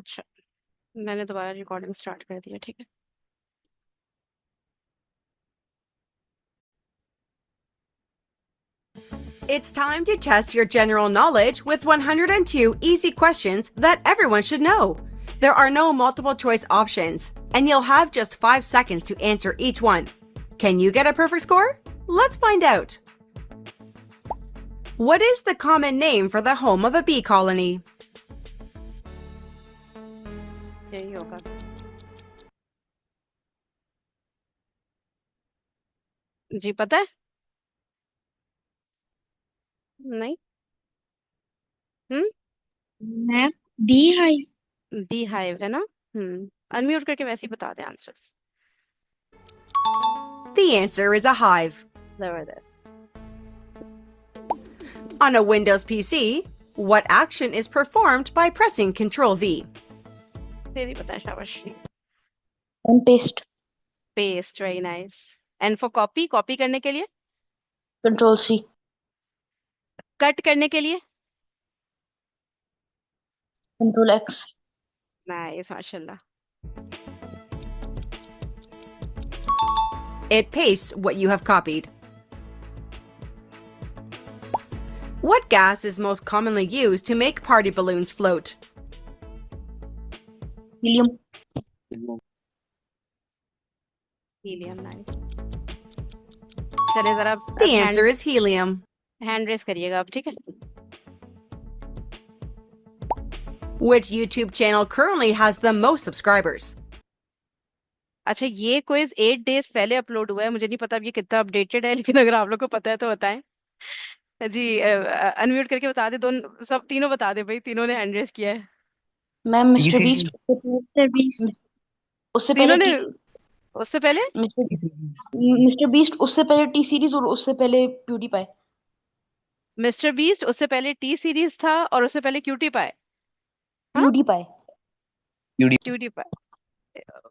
अच्छा, मैंने दोबारा रिकॉर्डिंग स्टार्ट कर दिया, ठीक है। It's time to test your general knowledge with 102 easy questions that everyone should know. There are no multiple choice options, and you'll have just 5 seconds to answer each one. Can you get a perfect score? Let's find out. What is the common name for the home of a bee colony? यही होगा। जी पता है? नहीं। हम्म। Ma'am bee hive. Bee hive है ना। Unmute करके वैसे ही बता दे answers. The answer is a hive. जबरदस्त। On a Windows PC, what action is performed by pressing Ctrl V? तेरी पता है, शाबाश। And paste. Paste, very nice. And for copy, copy करने के लिए। Control C. कट करने के लिए। Control X. नाइस, माशाल्लाह। It pastes what you have copied. What gas is most commonly used to make party balloons float? Helium. Helium, nice. चलिए जरा The answer is helium. Hand raise करिएगा अब, ठीक है। Which YouTube channel currently has the most subscribers? अच्छा, ये quiz 8 days पहले upload हुआ है, मुझे नहीं पता अब ये कितना अपडेटेड है, लेकिन अगर आप लोग को पता है तो बताएं। जी अनम्यूट करके बता दे, दोनों सब तीनों बता दे भाई, तीनों ने हैंड रेस किया है। Ma'am mister beast. Mister beast उससे तीनों पहले ने। उससे पहले मिस्टर बीस्ट उससे पहले टी सीरीज और उससे पहले प्यूडीपाई। मिस्टर बीस्ट, उससे पहले टी सीरीज था, और उससे पहले क्यूटी पाई। हाँ, प्यूडीपाई। Cutie pie.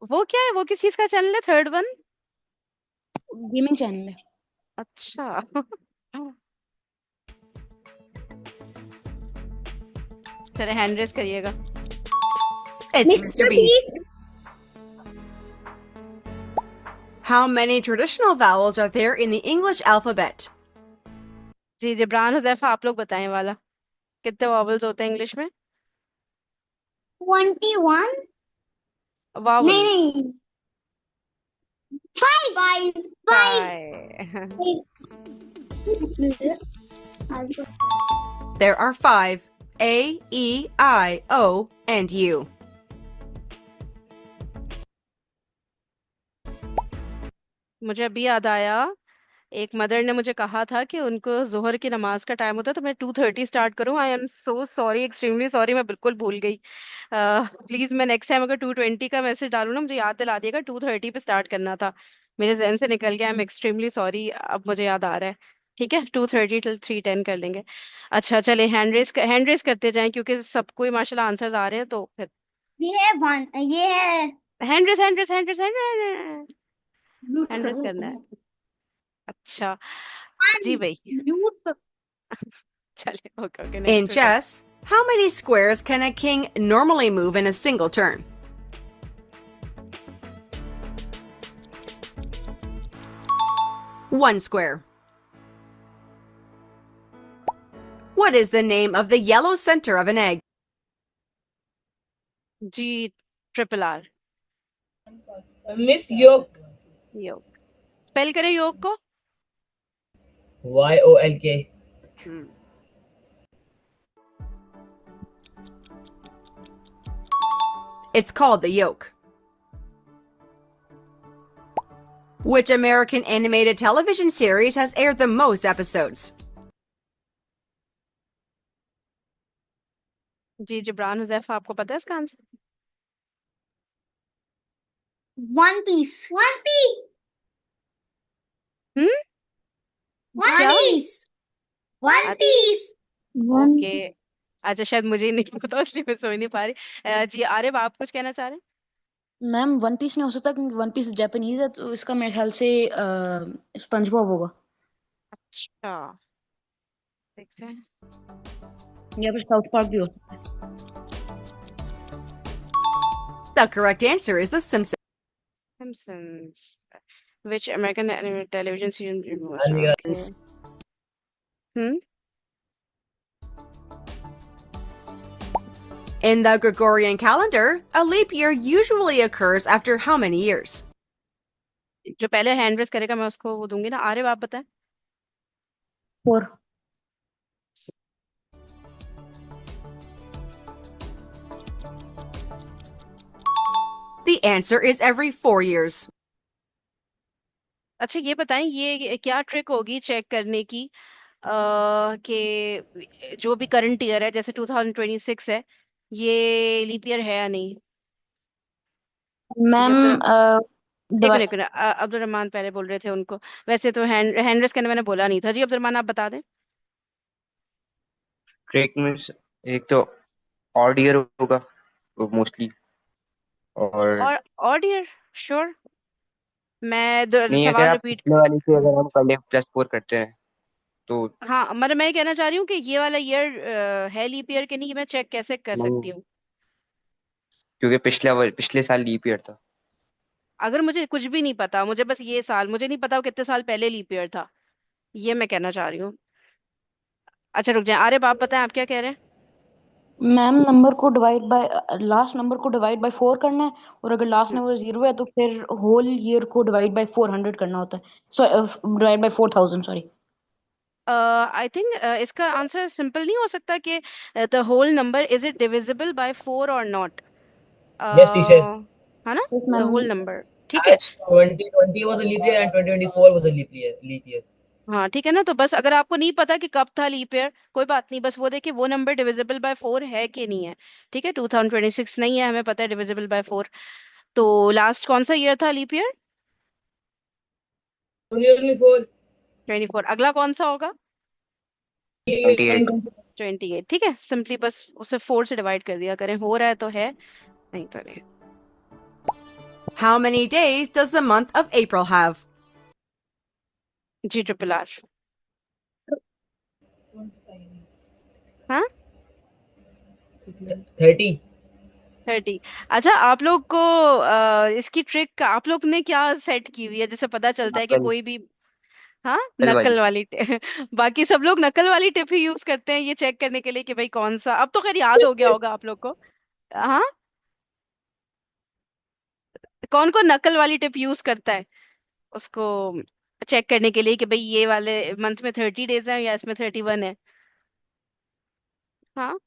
वो क्या है, वो किस चीज का चैनल है, थर्ड वन? गेमिंग चैनल है। अच्छा। चले हैंड रेस करिएगा। It's Mr. Beast. How many traditional vowels are there in the English alphabet? जी जिब्रान हुजैफा, आप लोग बताएं वाला, कितने वॉवल्स होते हैं इंग्लिश में? 21। वावल। नहीं, 5 There are 5: A, E, I, O, and U. मुझे अभी याद आया, एक मदर ने मुझे कहा था कि उनको जोहर की नमाज का टाइम होता है तो मैं 2:30 स्टार्ट करूं। I am so sorry, extremely sorry, मैं बिल्कुल भूल गई। प्लीज मैं नेक्स्ट टाइम अगर 2:20 का मैसेज डालूं ना, मुझे याद दिला दिएगा, 2:30 पे स्टार्ट करना था। मेरे जहन से निकल गया, आई एम एक्सट्रीमली सॉरी, अब मुझे याद आ रहा है। ठीक है, 2:30 till 3:10 कर लेंगे। अच्छा चले हैंड रेस करते जाएं, क्योंकि सबको ही माशाल्लाह आंसर्स आ रहे हैं, तो फिर ये है वन, ये है hand raise hand raise hand raise hand raise करना है। अच्छा जी भाई। चलिए, okay okay, In next question. chess, how many squares can a king normally move in a single turn? One square. What is the name of the yellow center of an egg? जी triple R. Miss Yog. Yog. Spell करें योग को। YOLK। Hmm. It's called the yolk. Which American animated television series has aired the most episodes? जी जिब्रान हुजैफा, आपको पता है इसका answer? One piece. One piece. हम्म। One क्या? पीस। One piece. ओके। अच्छा, शायद मुझे ही नहीं पता, इसलिए मैं समझ नहीं पा रही। जी आरिफ, आप कुछ कहना चाह रहे हैं? मैम वन पीस नहीं हो सकता क्योंकि वन पीस जापानीज है, तो इसका मेरे ख्याल से स्पंजबॉब होगा अच्छा, देखते हैं। या फिर साउथ पार्क भी हो सकता है। The correct answer is The Simpsons. Simpsons. Which American television serial was हाँ जी, okay. Hmm? In the Gregorian calendar, a leap year usually occurs after how many years? जो पहले हैंड रेस करेगा मैं उसको वो दूंगी ना। आरिफ आप बताएं। 4. The answer is every 4 years. अच्छा ये बताएं, ये क्या ट्रिक होगी चेक करने की कि जो भी करंट ईयर है जैसे 2026 है, ये लीप ईयर है या नहीं। जी मैम अब्दुल, एक दवा मिनट एक मिनट, अब्दुल रहमान पहले बोल रहे थे उनको। वैसे तो हैंड रेस करने मैंने बोला नहीं था। जी अब्दुल रहमान आप बता दें। ट्रेक में एक तो ऑड ईयर होगा मोस्टली, और और ईयर श्योर। मैं नहीं, अगर सवाल आप रिपीट। पिछले वाले से अगर हम पहले +4 करते हैं तो हाँ मतलब मैं ये कहना चाह रही हूँ कि ये वाला ईयर है लीप ईयर के नहीं, मैं चेक कैसे कर नहीं, सकती हूँ। क्योंकि पिछले साल लीप ईयर था। अगर मुझे कुछ भी नहीं पता, मुझे बस ये साल मुझे नहीं पता वो कितने साल पहले लीप ईयर था, ये मैं कहना चाह रही हूँ। अच्छा रुक जाए, आरिफ आप बताएं आप क्या कह रहे हैं। मैम नंबर को डिवाइड बाय लास्ट नंबर को डिवाइड बाय 4 करना है, और अगर लास्ट नंबर 0 है तो फिर होल ईयर को डिवाइड बाय 400 करना होता है, so divide by 4000, sorry. I think इसका आंसर सिंपल नहीं हो सकता कि the whole number is it divisible by 4 और नॉट। Yes, teacher. है ना। Yes the ma'am. Whole number ठीक है। As 2020 was a leap year and 2024 was a leap year. Leap year. हाँ ठीक है ना, तो बस अगर आपको नहीं पता कि कब था लीप ईयर कोई बात नहीं, बस वो देखिए वो नंबर डिविजिबल बाय 4 है कि नहीं है। ठीक है 2026 नहीं है, हमें पता है डिविजिबल बाय 4। तो लास्ट कौन सा ईयर था लीप ईयर। 2024. 24। अगला कौन सा होगा। 28। 28। ठीक है, सिंपली बस उसे 4 से डिवाइड कर दिया करें, हो रहा है तो है, नहीं तो नहीं। How many days does the month of April have? जी ट्रिपल आर। हाँ 30. 30। अच्छा आप लोग को इसकी ट्रिक आप लोग ने क्या सेट की हुई है जिससे पता चलता है कि नकल कोई भी। हाँ नकल वाली। नकल वाली बाकी सब लोग नकल वाली टिप ही यूज करते हैं ये चेक करने के लिए कि भाई कौन सा। अब तो खैर याद Yes, हो गया yes. होगा आप लोग को। हाँ कौन कौन नकल वाली टिप यूज करता है उसको चेक करने के लिए कि भाई ये वाले मंथ में 30 डेज है या इसमें 31 है। हाँ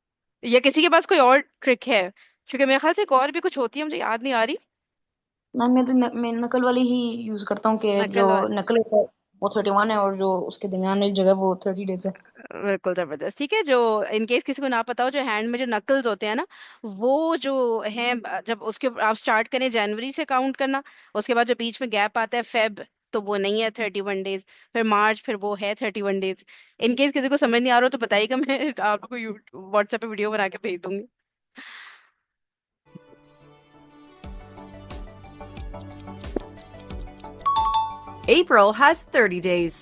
या किसी के पास कोई और ट्रिक है, क्योंकि मेरे ख्याल से एक और भी कुछ होती है, मुझे याद नहीं आ रही। मैम मैं नकल वाली ही यूज करता हूँ, कि जो नकल वाली। नकल होता है वो 31 है, और जो उसके दरमियान एक जगह वो 30 days है। बिल्कुल जबरदस्त। ठीक है, जो इन केस किसी को ना पता हो, जो हैंड में जो नकल्स होते हैं ना, वो जो हैं जब उसके आप स्टार्ट करें जनवरी से काउंट करना, उसके बाद जो बीच में गैप आता है फेब, तो वो नहीं है 31 डेज। फिर मार्च, फिर वो है 31 डेज। इन केस किसी को समझ नहीं आ रहा हो तो बताइएगा, मैं आपको व्हाट्सएप पे वीडियो बना के भेज दूंगी। April has 30 days.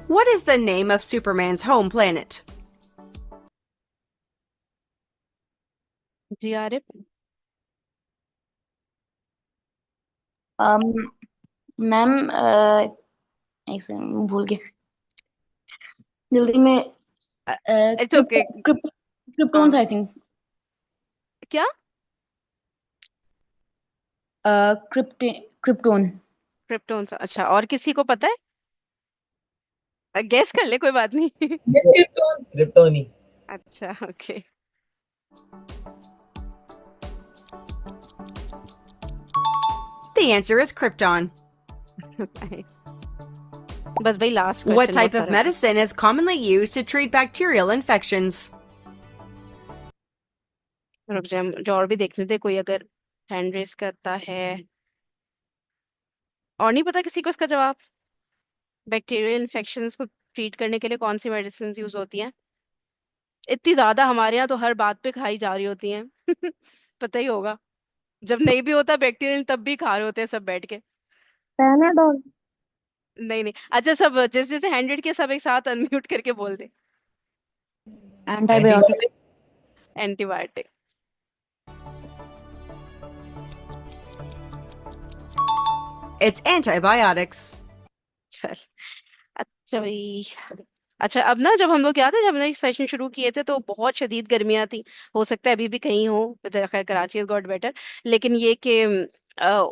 What is the name of Superman's home planet? जी आरिफ। मैम एक सेकंड, भूल गए जल्दी में। It's okay. क्रिप्टोन हाँ था आई थिंक। क्या। क्रिप्टोन। क्रिप्टोन सा, अच्छा और किसी को पता है, गेस कर ले कोई बात नहीं। Yes, Krypton. Kryptoni. अच्छा okay. The answer is Krypton. बस भाई लास्ट What क्वेश्चन type बहुत of सारा था। medicine is commonly used to treat bacterial infections? रुक जाए जो और भी देखने थे, कोई अगर हैंड रेस करता है और नहीं पता किसी को इसका जवाब। बैक्टीरियल इन्फेक्शंस को ट्रीट करने के लिए कौन सी मेडिसिन यूज होती हैं। इतनी ज्यादा हमारे यहाँ तो हर बात पे खाई जा रही होती हैं। पता ही होगा, जब नहीं भी होता बैक्टीरियल तब भी खा रहे होते हैं सब बैठ के। पैनाडोल। नहीं नहीं, अच्छा सब जिस जैसे हैंड्रेड के सब एक साथ अनम्यूट करके बोल दे। Antibiotic. Antibiotics. Antibiotic. It's antibiotics. चल। अच्छा भाई। अच्छा, अब ना जब हम लोग याद है, जब हमने सेशन शुरू किए थे तो बहुत शदीद गर्मियां थी। हो सकता है अभी भी कहीं हो, खैर कराची गॉट बेटर। लेकिन ये कि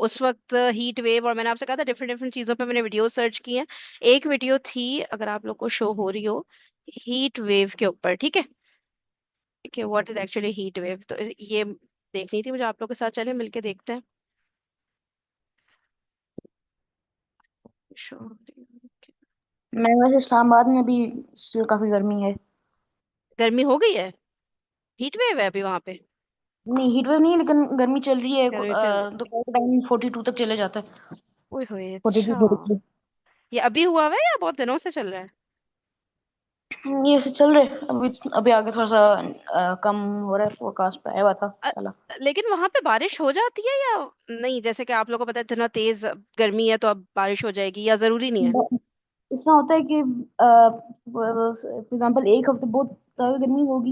उस वक्त हीट वेव, और मैंने आपसे कहा था डिफरेंट डिफरेंट चीजों पे मैंने वीडियो सर्च की हैं। एक वीडियो थी, अगर आप लोग को शो हो रही हो, हीट वेव के ऊपर, ठीक है, कि what is actually heat wave, तो ये देखनी थी मुझे, आप लोग के साथ चले मिलके देखते हैं। शो। मैं वैसे इस्लामाबाद में भी still काफी गर्मी है। गर्मी हो गई है? हीट वेव है अभी वहां पे? नहीं, हीट वेव नहीं है, लेकिन गर्मी चल रही है। गर्मी चल रही? दोपहर के टाइम 42 तक चले जाता है। ओए होए, 42, अच्छा। 43। ये अभी हुआ हुआ है या बहुत दिनों से चल रहा है? ये ऐसे चल रहे हैं। अभी अभी आगे थोड़ा सा कम हो रहा है, फोरकास्ट पे आया हुआ था अ, कल। लेकिन वहां पे बारिश हो जाती है या नहीं? जैसे कि आप लोगों को पता है इतना तेज गर्मी है तो अब बारिश हो जाएगी, या जरूरी नहीं है? इसमें होता है कि फॉर एग्जाम्पल एक हफ्ते बहुत ज्यादा गर्मी होगी,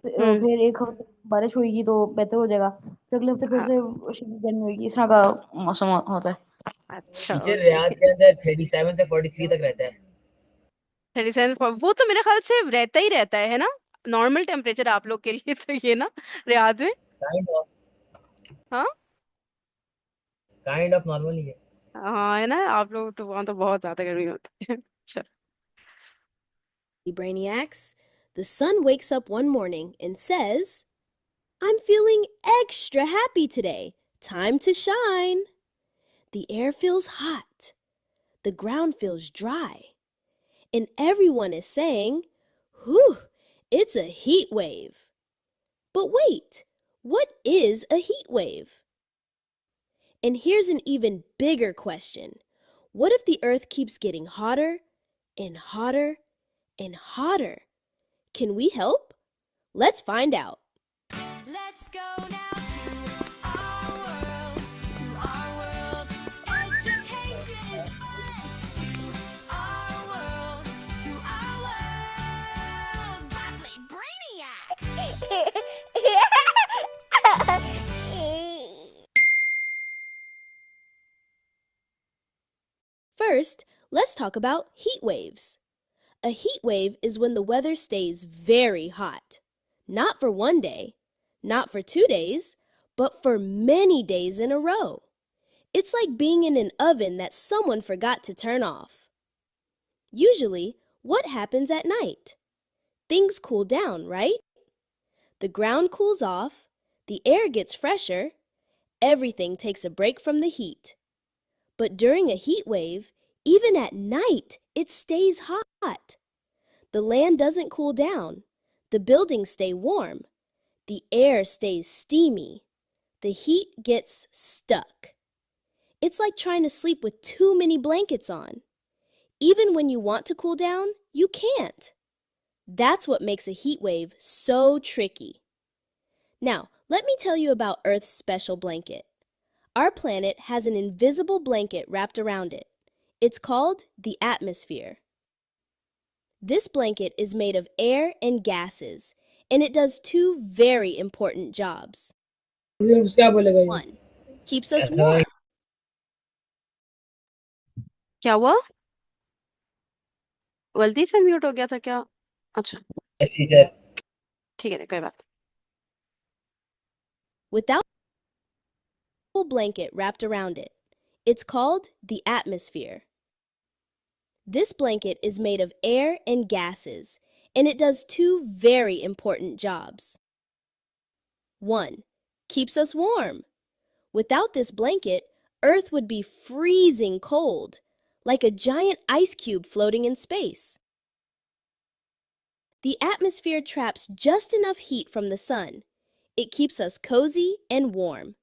हम्म। फिर एक हफ्ते बारिश होगी तो बेहतर हो जाएगा, फिर अगले हफ्ते फिर हाँ। से शदीद गर्मी होगी। इस तरह का मौसम होता है। अच्छा, टीचर ओके रियाद ओके। के अंदर 37 से 43 तक रहता है। 37, वो तो मेरे ख्याल से रहता ही रहता है ना? नॉर्मल टेम्परेचर आप लोग के लिए तो ये ना, रियाद में। Kind of. हाँ। काइंड ऑफ नॉर्मल ही है। हाँ है ना, आप लोग तो वहां तो बहुत ज्यादा गर्मी होती है। अच्छा। Brainiacs, the sun wakes up one morning and says, I'm feeling extra happy today. Time to shine. The air feels hot. The ground feels dry. And everyone is saying, Whew, it's a heat wave. But wait, what is a heat wave? And here's an even bigger question. What if the earth keeps getting hotter and hotter and hotter? Can we help? Let's find out. Let's go now to our world. Education is fun. To our world. Bubbly Brainiac. First, let's talk about heat waves. A heat wave is when the weather stays very hot. Not for one day, not for 2 days, but for many days in a row. It's like being in an oven that someone forgot to turn off. Usually, what happens at night? Things cool down, right? The ground cools off, the air gets fresher, everything takes a break from the heat. But during a heat wave, even at night, it stays hot. The land doesn't cool down. The buildings stay warm. The air stays steamy. The heat gets stuck. It's like trying to sleep with too many blankets on. Even when you want to cool down, you can't. That's what makes a heat wave so tricky. Now, let me tell you about Earth's special blanket. Our planet has an invisible blanket wrapped around it. It's called the atmosphere. This blanket is made of air and gases, and it does two very important jobs. क्या बोलेगा ये? One, keeps us ऐसा warm. क्या हुआ? गलती से mute हो गया था क्या? अच्छा। टीचर। ठीक है, कोई बात। Without a blanket wrapped around it, it's called the atmosphere. This blanket is made of air and gases, and it does two very important jobs. One, keeps us warm. Without this blanket, Earth would be freezing cold, like a giant ice cube floating in space. The atmosphere traps just enough heat from the sun. It keeps us cozy and warm.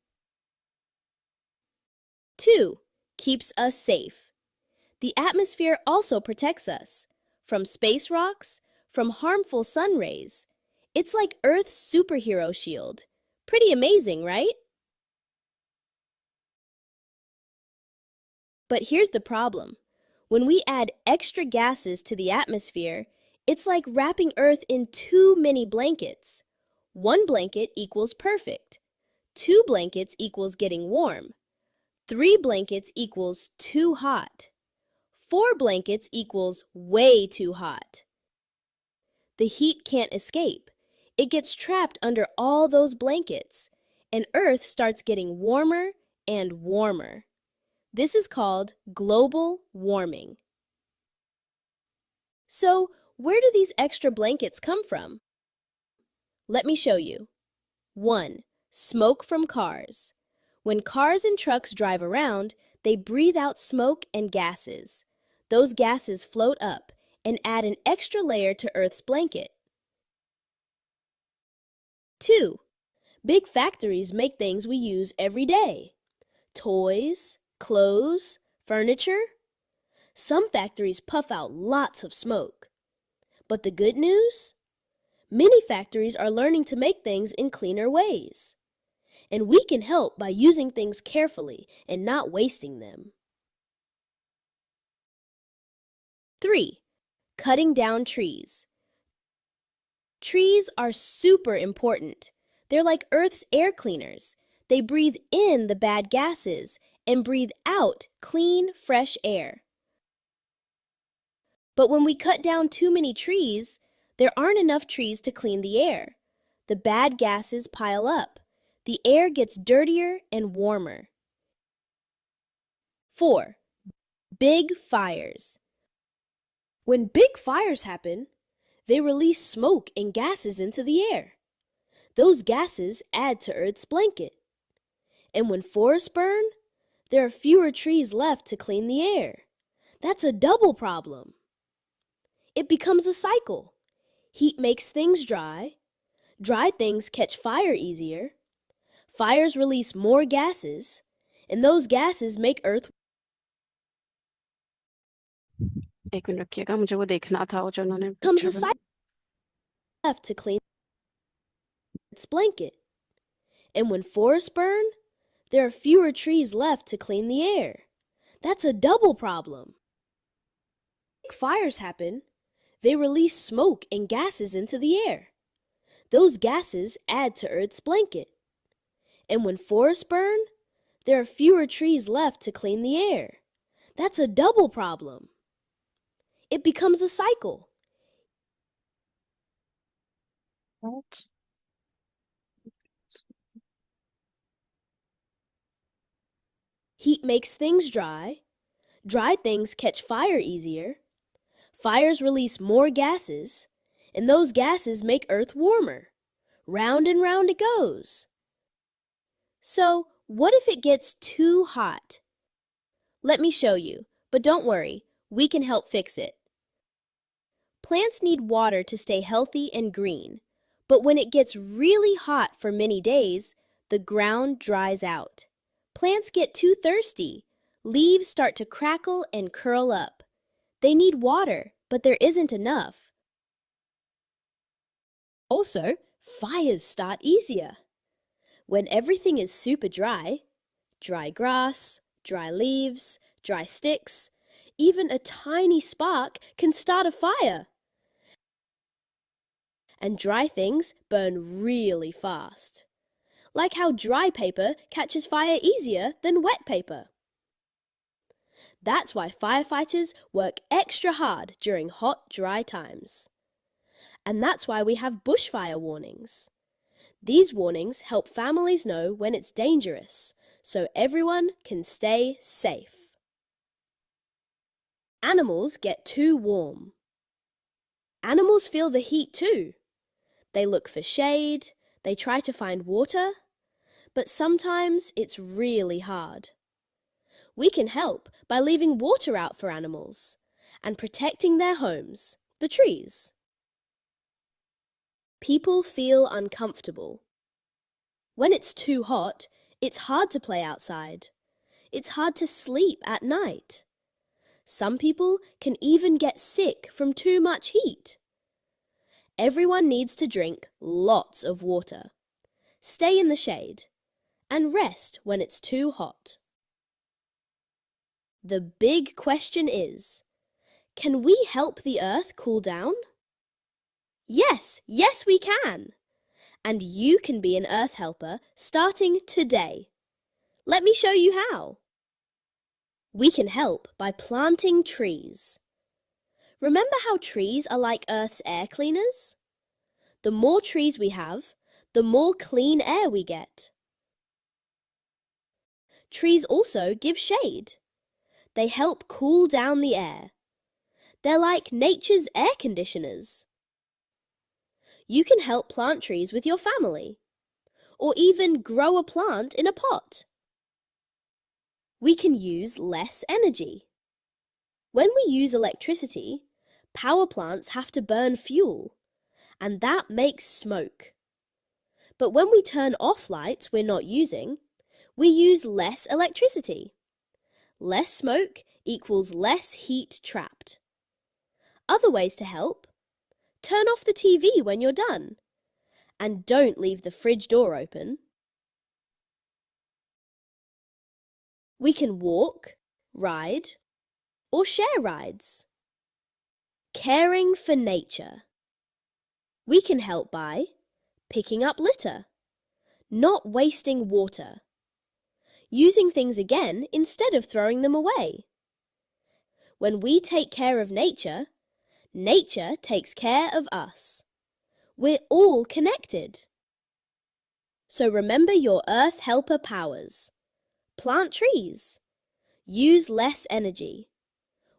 Two, keeps us safe. The atmosphere also protects us from space rocks, from harmful sun rays. It's like Earth's superhero shield. Pretty amazing, right? But here's the problem. When we add extra gases to the atmosphere, it's like wrapping Earth in too many blankets. One blanket equals perfect. Two blankets equals getting warm. 3 blankets equals too hot. 4 blankets equals way too hot. The heat can't escape. It gets trapped under all those blankets, and Earth starts getting warmer and warmer. This is called global warming. So, where do these extra blankets come from? Let me show you. 1. Smoke from cars. When cars and trucks drive around, they breathe out smoke and gases. Those gases float up and add an extra layer to Earth's blanket. 2. Big factories make things we use every day. Toys, clothes, furniture. Some factories puff out lots of smoke. But the good news? Many factories are learning to make things in cleaner ways. And we can help by using things carefully and not wasting them. 3. Cutting down trees. Trees are super important. They're like Earth's air cleaners. They breathe in the bad gases and breathe out clean, fresh air. But when we cut down too many trees, there aren't enough trees to clean the air. The bad gases pile up. The air gets dirtier and warmer. 4. Big fires. When big fires happen, they release smoke and gases into the air. Those gases add to Earth's blanket. And when forests burn, there are fewer trees left to clean the air. That's a double problem. It becomes a cycle. Heat makes things dry. Dry things catch fire easier. Fires release more gases, and those gases make Earth. एक minute रखिएगा, मुझे वो देखना था वो जो उन्होंने Becomes picture a cycle left to clean its blanket. And when forests burn, there are fewer trees left to clean the air. That's a double problem. When fires happen, they release smoke and gases into the air. Those gases add to Earth's blanket. And when forests burn, there are fewer trees left to clean the air. That's a double problem. It becomes a cycle. What? Heat makes things dry. Dry things catch fire easier. Fires release more gases, and those gases make Earth warmer. Round and round it goes. So, what if it gets too hot? Let me show you, but don't worry, we can help fix it. Plants need water to stay healthy and green, but when it gets really hot for many days, the ground dries out. Plants get too thirsty. Leaves start to crackle and curl up. They need water, but there isn't enough. Also, fires start easier. When everything is super dry, dry grass, dry leaves, dry sticks, even a tiny spark can start a fire. And dry things burn really fast. Like how dry paper catches fire easier than wet paper. That's why firefighters work extra hard during hot, dry times. And that's why we have bushfire warnings. These warnings help families know when it's dangerous, so everyone can stay safe. Animals get too warm. Animals feel the heat too. They look for shade, they try to find water, but sometimes it's really hard. We can help by leaving water out for animals and protecting their homes, the trees. People feel uncomfortable. When it's too hot, it's hard to play outside. It's hard to sleep at night. Some people can even get sick from too much heat. Everyone needs to drink lots of water, stay in the shade, and rest when it's too hot. The big question is, can we help the Earth cool down? Yes, we can! And you can be an Earth helper starting today. Let me show you how. We can help by planting trees. Remember how trees are like Earth's air cleaners? The more trees we have, the more clean air we get. Trees also give shade. They help cool down the air. They're like nature's air conditioners. You can help plant trees with your family, or even grow a plant in a pot. We can use less energy. When we use electricity, power plants have to burn fuel, and that makes smoke. But when we turn off lights we're not using, we use less electricity. Less smoke equals less heat trapped. Other ways to help: turn off the TV when you're done, and don't leave the fridge door open. We can walk, ride, or share rides. Caring for nature. We can help by picking up litter, not wasting water, using things again instead of throwing them away. When we take care of nature, nature takes care of us. We're all connected. So remember your Earth Helper powers. Plant trees. Use less energy.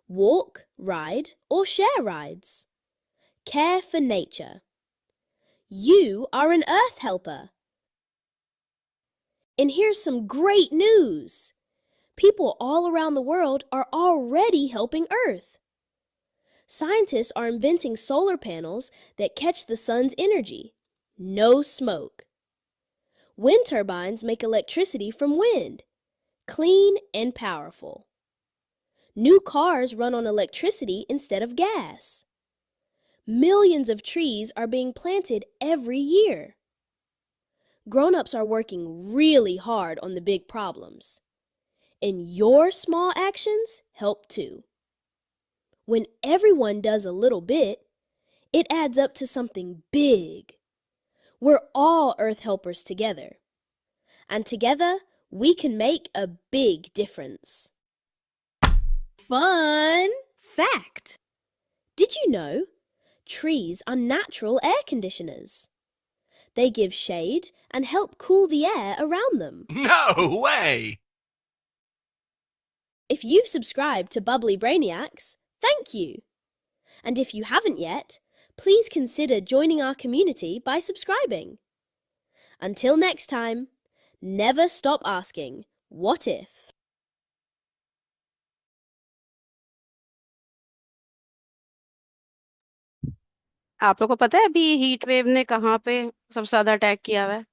Walk, ride, or share rides. Care for nature. You are an Earth Helper. And here's some great news. People all around the world are already helping Earth. Scientists are inventing solar panels that catch the sun's energy. No smoke. Wind turbines make electricity from wind. Clean and powerful. New cars run on electricity instead of gas. Millions of trees are being planted every year. Grown-ups are working really hard on the big problems. And your small actions help too. When everyone does a little bit, it adds up to something big. We're all Earth Helpers together. And together, we can make a big difference. Fun fact! Did you know trees are natural air conditioners? They give shade and help cool the air around them. No way! If you've subscribed to Bubbly Brainiacs, thank you! And if you haven't yet, please consider joining our community by subscribing. Until next time, never stop asking, what if? आप लोगों को पता है अभी heat wave ने कहाँ पे सबसे ज्यादा अटैक किया हुआ है?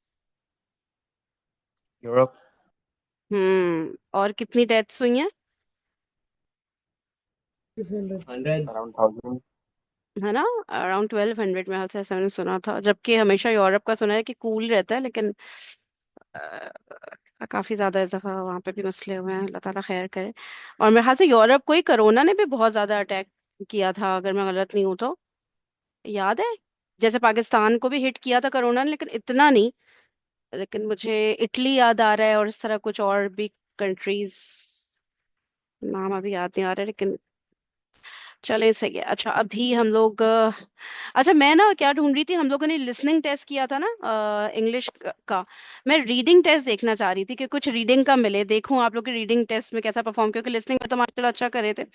यूरोप। और कितनी डेथ्स हुई हैं? 100. अराउंड 1000। है ना, अराउंड 1200 में हाल से ऐसा मैंने सुना था, जबकि हमेशा यूरोप का सुना है कि कूल रहता है, लेकिन काफी ज्यादा इस दफा वहां पे भी मसले हुए हैं। अल्लाह ताला खैर करे। और मेरे ख्याल से यूरोप को ही कोरोना ने भी बहुत ज्यादा अटैक किया था, अगर मैं गलत नहीं हूँ तो। याद है, जैसे पाकिस्तान को भी हिट किया था कोरोना ने, लेकिन इतना नहीं। लेकिन मुझे इटली याद आ रहा है, और इस तरह कुछ और भी कंट्रीज, नाम अभी याद नहीं आ रहा है, लेकिन चले सही है। अच्छा, अभी हम लोग अच्छा, मैं ना क्या ढूंढ रही थी, हम लोगों ने लिसनिंग टेस्ट किया था ना इंग्लिश का। मैं रीडिंग टेस्ट देखना चाह रही थी कि कुछ रीडिंग का मिले, देखूं आप लोग के रीडिंग टेस्ट में कैसा परफॉर्म, क्योंकि लिसनिंग में तो माशाल्लाह अच्छा करे थे।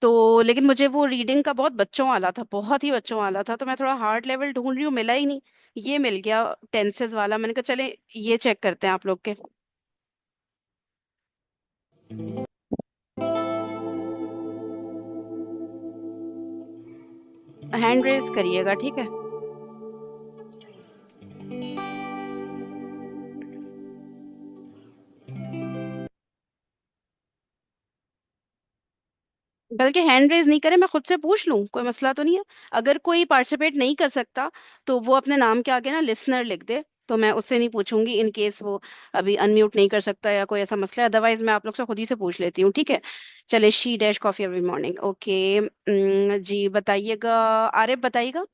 तो लेकिन मुझे वो रीडिंग का बहुत बच्चों वाला था, बहुत ही बच्चों वाला था, तो मैं थोड़ा हार्ड लेवल ढूंढ रही हूँ, मिला ही नहीं। ये मिल गया टेंसेस वाला, मैंने कहा चले ये चेक करते हैं आप लोग के। हैंड रेज करिएगा, ठीक है? बल्कि हैंड रेज नहीं करे, मैं खुद से पूछ लूं, कोई मसला तो नहीं है। अगर कोई पार्टिसिपेट नहीं कर सकता तो वो अपने नाम के आगे ना लिसनर लिख दे, तो मैं उससे नहीं पूछूंगी, इन केस वो अभी अनम्यूट नहीं कर सकता या कोई ऐसा मसला है। अदरवाइज मैं आप लोग से खुद ही से पूछ लेती हूँ, ठीक है? चले, she dash coffee every morning, okay. जी बताइएगा, आरिफ बताइएगा।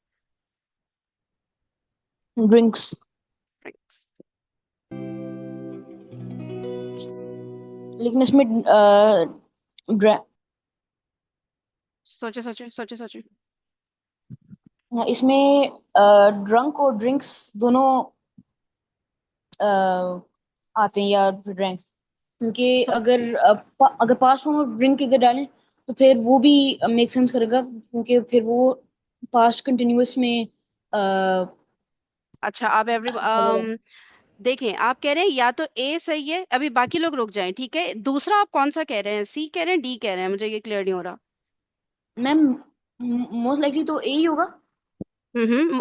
ड्रिंक्स। लेकिन इसमें ड्र- सोचे सोचे सोचे सोचे। इसमें ड्रंक और ड्रिंक्स दोनों अ, आते हैं, या ड्रिंक्स, क्योंकि सो अगर पास्ट फॉर्म ऑफ ड्रिंक इधर डालें तो फिर वो भी मेक सेंस करेगा, क्योंकि फिर वो पास्ट कंटिन्यूअस में अच्छा, आप एवरी देखें, आप कह रहे हैं या तो ए सही है, अभी बाकी लोग रुक जाएं, ठीक है। दूसरा आप कौन सा कह रहे हैं, सी कह रहे हैं, डी कह रहे हैं, मुझे ये क्लियर नहीं हो रहा। मैम मोस्ट लाइकली तो ए ही होगा।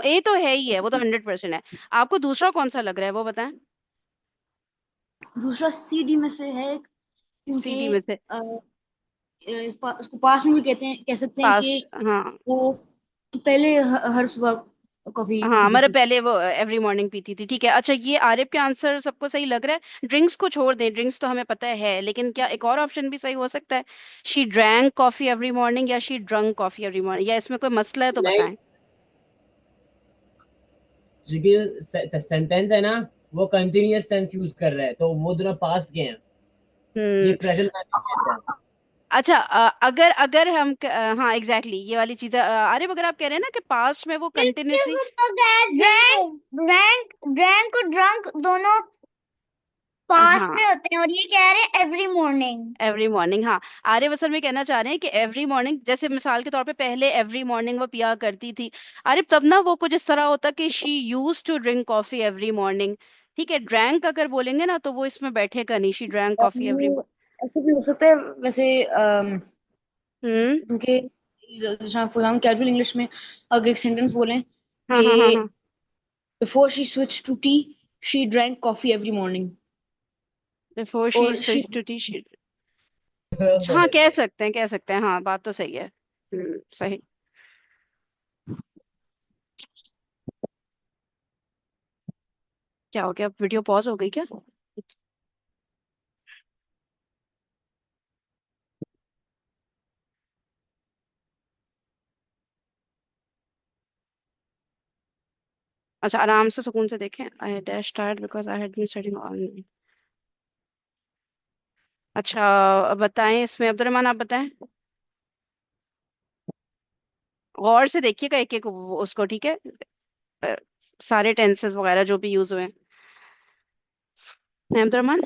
ए तो है ही है, वो तो 100% है। आपको दूसरा कौन सा लग रहा है वो बताएं। दूसरा सी डी में से है, सी क्योंकि डी में से। उसको पास्ट में भी कह सकते हैं कि पास्ट, हाँ। वो पहले हर सुबह कॉफी हाँ, पीती हमारे थी। पहले वो एवरी मॉर्निंग पीती थी, ठीक है। अच्छा, ये आरिफ के आंसर सबको सही लग रहा है। ड्रिंक्स को छोड़ दें, ड्रिंक्स तो हमें पता है, लेकिन क्या एक और ऑप्शन भी सही हो सकता है? She drank coffee every morning, या she drunk coffee every morning, या इसमें कोई मसला है तो नहीं, बताएं। क्योंकि सेंटेंस है ना, वो कंटिन्यूअस टेंस यूज कर रहा है, तो वो दोनों पास्ट के हैं। ये हम्म। प्रेजेंट कंटिन्यूअस है। अच्छा, अगर अगर हम हाँ एग्जैक्टली ये वाली चीज आरिफ, अगर आप कह रहे हैं ना कि पास्ट में वो कंटिन्यूसली। ड्रैंक ड्रैंक ड्रैंक और ड्रंक दोनों पास्ट हाँ, में होते हैं, और ये कह रहे हैं एवरी मॉर्निंग। एवरी मॉर्निंग, हाँ। आर्य असल में कहना चाह रहे हैं कि एवरी मॉर्निंग, जैसे मिसाल के तौर पे पहले एवरी मॉर्निंग वो पिया करती थी आरिफ, तब ना वो कुछ इस तरह होता कि she use to drink coffee every morning, ठीक है। ड्रैंक अगर बोलेंगे ना तो वो इसमें बैठेगा नहीं, शी ड्रैंक और कॉफी एवरी। वो ऐसे भी हो सकता है वैसे, हम्म। क्योंकि जैसे फॉर एग्जाम्पल कैजुअल इंग्लिश में अगर एक सेंटेंस बोलें हाँ हाँ हाँ कि हाँ। Before she switch to tea she drank coffee every morning, before she और she switch to tea she. हाँ, कह सकते हैं, कह सकते हैं, हाँ, बात तो सही है। सही। क्या हो गया, वीडियो पॉज हो गई क्या? अच्छा, आराम से सुकून से देखें। I dash tired because I had been studying all. अच्छा, अब बताएं इसमें, अब्दुलरहमान आप बताएं। गौर से देखिएगा एक एक उसको, ठीक है। अ, सारे टेंसेस वगैरह जो भी यूज हुए हैं। हैं अब्दुलरहमान?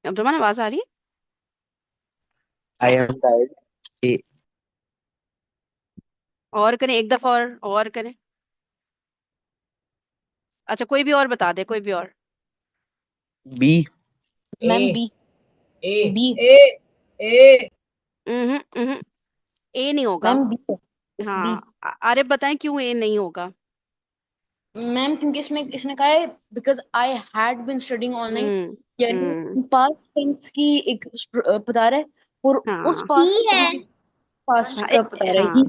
अब्दुलरहमान, आवाज आ रही है? I am tired. ए। और करें एक दफा, और करें। अच्छा, कोई भी और बता दे, कोई भी और। B. A ma'am B. A B A A hmm hmm. A नहीं होगा। Ma'am B it's B. हाँ, आरिफ बताएं क्यों ए नहीं होगा। मैम क्योंकि इसमें इसने कहा है because I had been studying all night, hmm hmm. यानी पास्ट टेंस की एक बता रहा है, और उस हाँ बी पास्ट है। पास्ट हाँ का बता रहा है। हाँ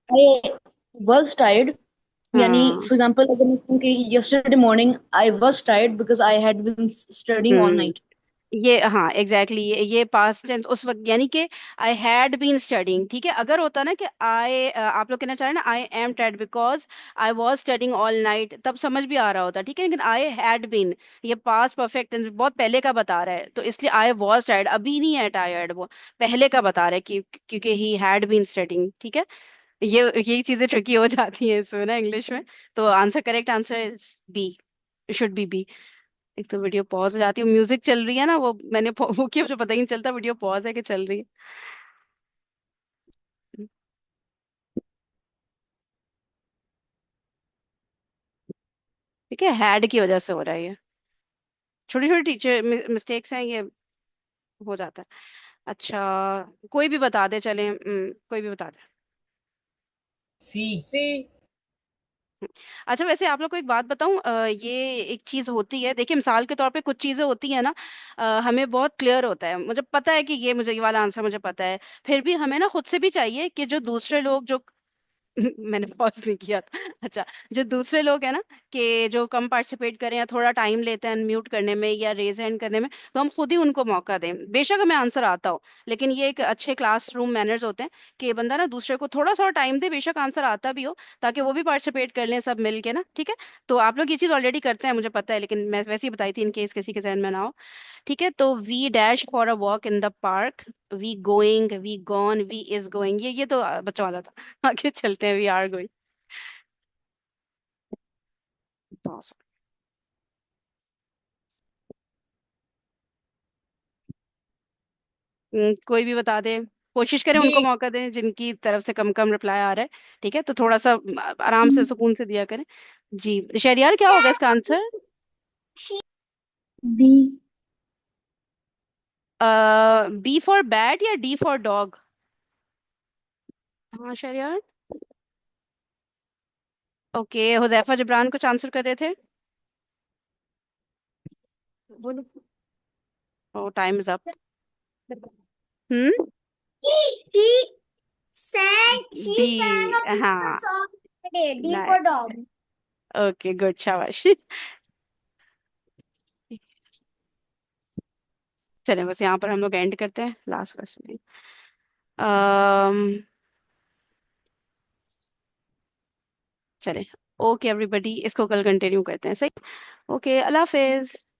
आई वाज टायर्ड, यानी हाँ। फॉर एग्जांपल अगर मैं कहूं कि yesterday morning I was tired because I had been studying all hmm. Night. ये हाँ एग्जैक्टली ये पास्ट टेंस उस वक्त, यानी कि आई हैड बीन स्टडिंग, ठीक है। अगर होता ना कि आई, आप लोग कहना चाह रहे हैं ना आई am tired because I was studying all night, तब समझ भी आ रहा होता, ठीक है। लेकिन आई हैड बीन, ये पास्ट परफेक्ट टेंस बहुत पहले का बता रहा है, तो इसलिए आई वाज टायर्ड अभी नहीं है टायर्ड, वो पहले का बता रहा है कि क्योंकि ही हैड बीन स्टडिंग, ठीक है। ये यही चीजें ट्रिकी हो जाती हैं इसमें ना इंग्लिश में। तो answer, correct answer is B, should be B. एक तो वीडियो पॉज हो जाती है, म्यूजिक चल रही है ना, वो मैंने वो किया, मुझे पता ही नहीं चलता वीडियो पॉज है कि चल रही है। ठीक है, हैड की वजह से हो रहा है ये, छोटी छोटी टीचर मिस्टेक्स हैं ये, हो जाता है। अच्छा, कोई भी बता दे, चले, कोई भी बता दे। सी सी अच्छा, वैसे आप लोग को एक बात बताऊं, ये एक चीज होती है, देखिए मिसाल के तौर पे कुछ चीजें होती है ना, हमें बहुत क्लियर होता है, मुझे पता है कि ये, मुझे ये वाला आंसर मुझे पता है, फिर भी हमें ना खुद से भी चाहिए कि जो दूसरे लोग जो मैंने पॉज नहीं किया था। अच्छा, जो दूसरे लोग हैं ना, कि जो कम पार्टिसिपेट करें या थोड़ा टाइम लेते हैं अनम्यूट करने में या रेज हैंड करने में, तो हम खुद ही उनको मौका दें, बेशक हमें आंसर आता हो, लेकिन ये एक अच्छे क्लासरूम मैनर्स होते हैं कि बंदा ना दूसरे को थोड़ा सा टाइम दे, बेशक आंसर आता भी हो, ताकि वो भी पार्टिसिपेट कर लें सब मिल के ना, ठीक है। तो आप लोग ये चीज़ ऑलरेडी करते हैं मुझे पता है, लेकिन मैं वैसे ही बताई थी इन केस किसी के जहन में ना हो। ठीक है, तो we dash for a walk in the park, we going, we gone, we is going, ये तो बच्चों वाला था। आगे चलते हैं, वी आर गोइंग। कोई भी बता दे, कोशिश करें, उनको डी। मौका दें जिनकी तरफ से कम कम रिप्लाई आ रहा है। ठीक है, तो थोड़ा सा आराम से सुकून से दिया करें। जी शहरियार, क्या होगा इसका answer? B. B for bat या डी फॉर डॉग? हाँ शहरियार। ओके, हुजैफा जबरान कुछ आंसर कर रहे थे? बोलो। Oh, time is up. Hmm. He sang, D. she sang a beautiful हाँ। song today. D नहीं। for dog. ओके, गुड, शाबाश। चले, बस यहाँ पर हम लोग एंड करते हैं, लास्ट क्वेश्चन। चले। ओके एवरीबॉडी, इसको कल कंटिन्यू करते हैं, सही? ओके, अल्लाह हाफिज।